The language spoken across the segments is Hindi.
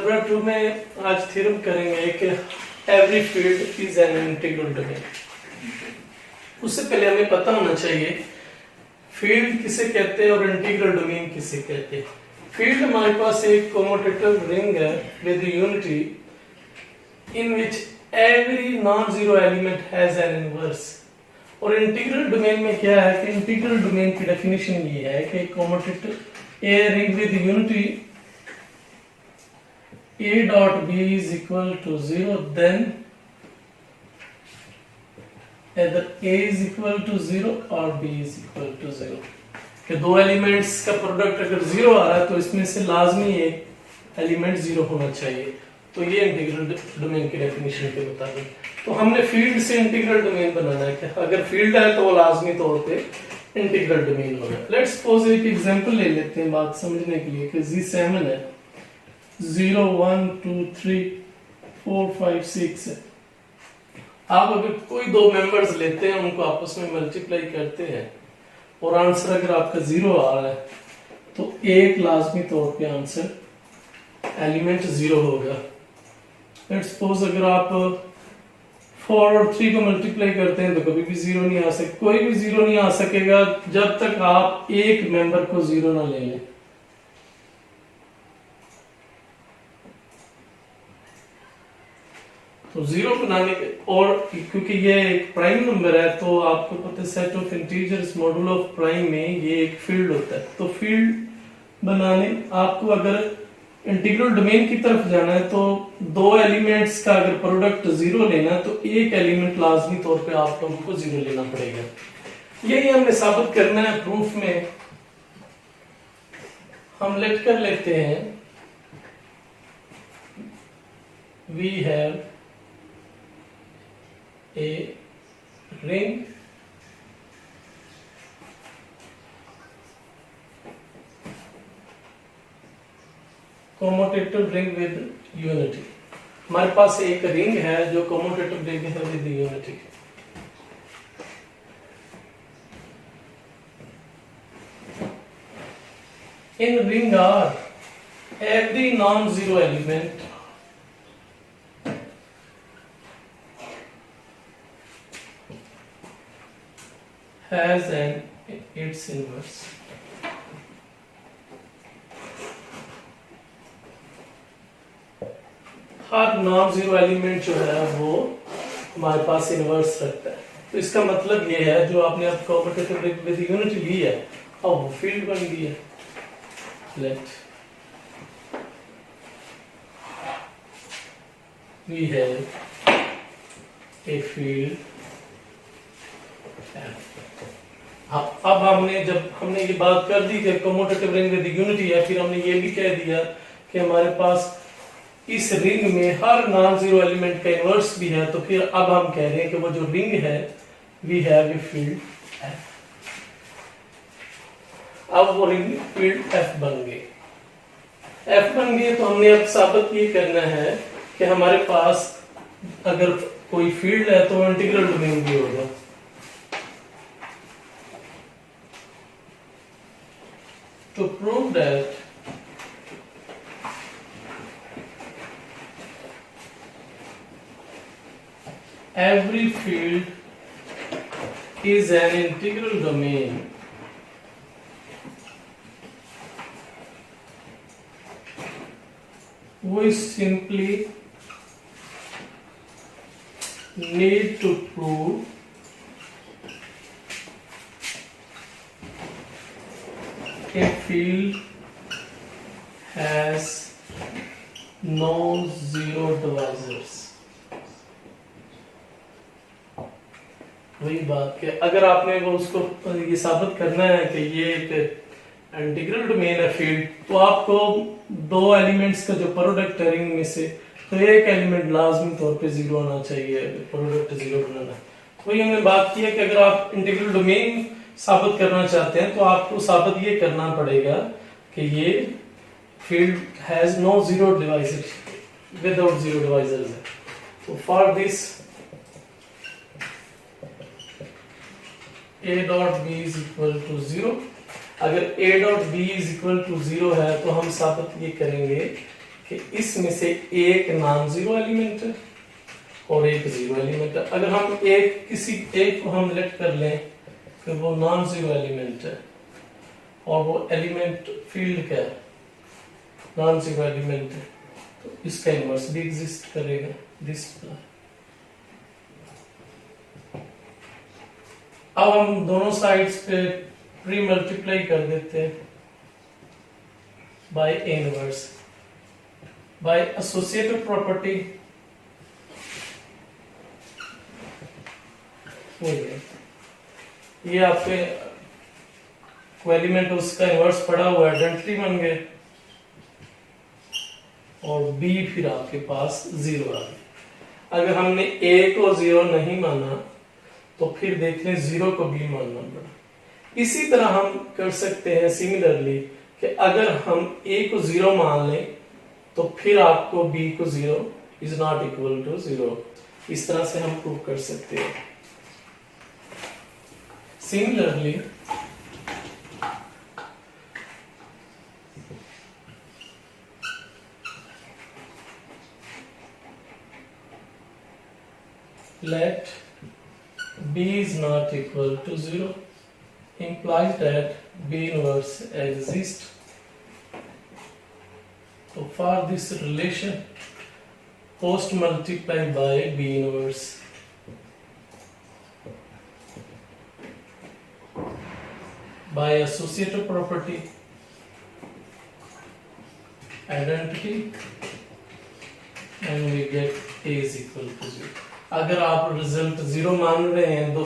अलजेब्रा 2 में आज थ्योरम करेंगे कि every field is an integral domain. उससे पहले हमें पता होना चाहिए फील्ड किसे कहते हैं और इंटीग्रल डोमेन किसे कहते हैं। फील्ड हमारे पास एक कम्यूटेटिव रिंग है with unity in which every non zero element has an inverse. और इंटीग्रल डोमेन में क्या है कि इंटीग्रल डोमेन की डेफिनेशन ये है कि commutative a ring with unity A dot B is equal to 0, then either A is equal to 0 or B is equal to 0। कि दो एलिमेंट्स का प्रोडक्ट अगर 0 आ रहा है तो इसमें से लाजमी एक एलिमेंट 0 होना चाहिए। तो ये इंटीग्रल डोमेन की डेफिनेशन के मुताबिक तो हमने फील्ड से इंटीग्रल डोमेन बनाना है कि अगर फील्ड है तो वो लाजमी तौर पे इंटीग्रल डोमेन होगा। लेट्स सपोज एक एग्जांपल ले लेते हैं बात समझने के लिए कि G7 है, 0 1 2 3 4 5 6 है। आप अगर कोई दो मेंबर्स लेते हैं उनको आपस में मल्टीप्लाई करते हैं और आंसर अगर आपका 0 आ रहा है तो एक लाजमी तौर पे आंसर एलिमेंट 0 होगा। लेट्स सपोज अगर आप 4 और 3 को मल्टीप्लाई करते हैं तो कभी भी 0 नहीं आ सकता, कोई भी 0 नहीं आ सकेगा जब तक आप एक मेंबर को 0 ना ले लें। तो 0 बनाने के और क्योंकि ये एक प्राइम नंबर है तो आपको पता है set of integers module of prime में ये एक फील्ड होता है। तो फील्ड बनाने आपको अगर इंटीग्रल डोमेन की तरफ जाना है तो दो एलिमेंट्स का अगर प्रोडक्ट 0 लेना है तो एक एलिमेंट लाजमी तौर पे आप लोगों को 0 लेना पड़ेगा। यही हमने साबित करना है प्रूफ में। हम लेट कर लेते हैं we have a ring commutative ring with unity। हमारे पास एक रिंग है जो commutative ring है with unity। in ring R every non-zero element has an its inverse। Her non zero element जो है वो हमारे पास इनवर्स रखता है। तो इसका मतलब ये है जो आपने अब कम्यूटेटिव रिंग विद यूनिटी ली है अब वो फील्ड बन गई है। Let we have a field. अब हमने ये बात कर दी कि कम्यूटेटिव रिंग विद यूनिटी है, फिर हमने ये भी कह दिया कि हमारे पास इस रिंग में हर नॉन जीरो एलिमेंट का इनवर्स भी है। तो फिर अब हम कह रहे हैं कि वो जो रिंग है we have a field F. अब वो रिंग फील्ड एफ बन गई। एफ बन गई तो हमने अब साबित ये करना है कि हमारे पास अगर कोई फील्ड है तो इंटीग्रल डोमेन भी होगा। To prove that every field is an integral domain, we simply need to prove a field has no zero divisors। वही बात कि अगर आपने वो उसको ये साबित करना है कि ये एक इंटीग्रल डोमेन है फील्ड तो आपको दो एलिमेंट्स का जो प्रोडक्ट है रिंग में से तो एक एलिमेंट लाजमी तौर पे 0 आना चाहिए प्रोडक्ट 0 बनाना। तो वही हमने बात की है कि अगर आप इंटीग्रल डोमेन साबित करना चाहते हैं तो आपको साबित ये करना पड़ेगा कि ये field has no zero divisors without zero divisors है। तो for this a dot b is equal to 0। अगर a dot b is equal to 0 है तो हम साबित ये करेंगे कि इसमें से एक नॉन जीरो एलिमेंट है और एक जीरो एलिमेंट है। अगर हम किसी एक को हम लेट कर लें कि वो नॉन जीरो एलिमेंट है और वो एलिमेंट फील्ड का नॉन जीरो एलिमेंट है, तो इसका इनवर्स भी एग्जिस्ट करेगा, दिस। अब हम दोनों साइड्स पे प्री मल्टीप्लाई कर देते हैं by inverse, by associative property. ये आपके एलिमेंट उसका इनवर्स पड़ा हुआ आइडेंटिटी बन गए और बी फिर आपके पास जीरो आ गया। अगर हमने ए को जीरो नहीं माना तो फिर देख लें जीरो को बी मानना पड़ा। इसी तरह हम कर सकते हैं सिमिलरली कि अगर हम ए को जीरो मान लें तो फिर आपको बी को zero is not equal to zero. इस तरह से हम प्रूव कर सकते हैं। Similarly let b is not equal to 0 implies that b inverse exists. So for this relation, post multiply by b inverse. By associative property, identity, and we get a is equal to 0. अगर आप रिजल्ट जीरो मान रहे हैं दो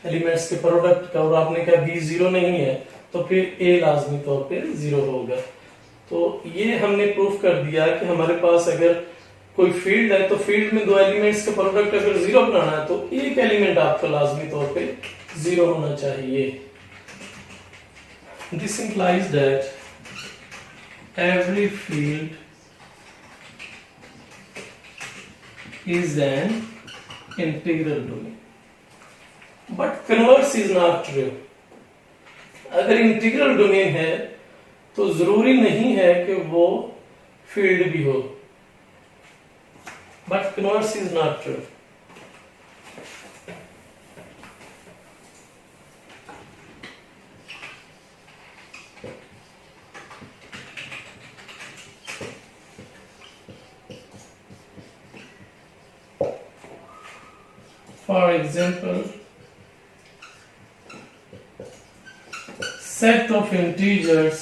एलिमेंट्स के प्रोडक्ट का और आपने कहा बी जीरो नहीं है तो फिर ए लाजमी तौर पे जीरो होगा। तो ये हमने प्रूफ कर दिया कि हमारे पास अगर कोई फील्ड है तो फील्ड में दो एलिमेंट्स का प्रोडक्ट अगर जीरो बनाना है तो एक एलिमेंट आपका लाजमी तौर पे जीरो होना चाहिए। This implies that every field is an integral domain, but converse is not true. अगर इंटीग्रल डोमेन है तो जरूरी नहीं है कि वो फील्ड भी हो, but converse is not true. For example, set of integers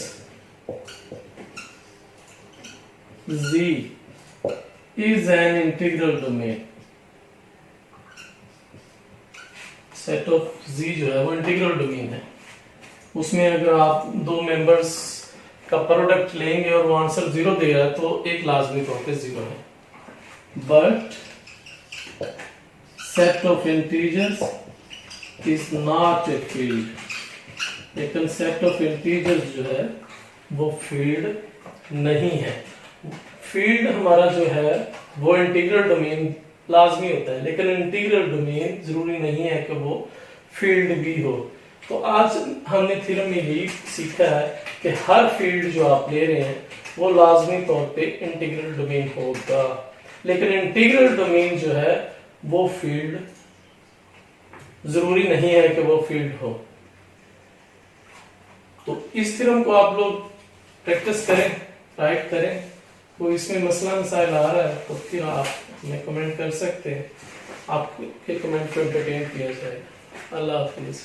z is an integral domain. Set of z जो है वो इंटीग्रल डोमेन है। उसमें अगर आप दो मेंबर्स का प्रोडक्ट लेंगे और वो आंसर जीरो दे रहा है तो एक लाजमी तौर पे जीरो है। But set of integers is not a field. लेकिन set of integers जो है वो फील्ड नहीं है। फील्ड हमारा जो है वो इंटीग्रल डोमेन लाजमी होता है, लेकिन इंटीग्रल डोमेन जरूरी नहीं है कि वो फील्ड भी हो। तो आज हमने थ्योरम में यही सीखा है कि हर फील्ड जो आप ले रहे हैं वो लाजमी तौर पे इंटीग्रल डोमेन होगा, लेकिन इंटीग्रल डोमेन जो है वो फील्ड जरूरी नहीं है कि वो फील्ड हो। तो इस थ्योरम को आप लोग प्रैक्टिस करें, राइट करें। कोई इसमें मसला मसाइल आ रहा है तो फिर आप हमें कमेंट कर सकते हैं, आपके कमेंट को एंटरटेन किया जाएगा। अल्लाह हाफिज।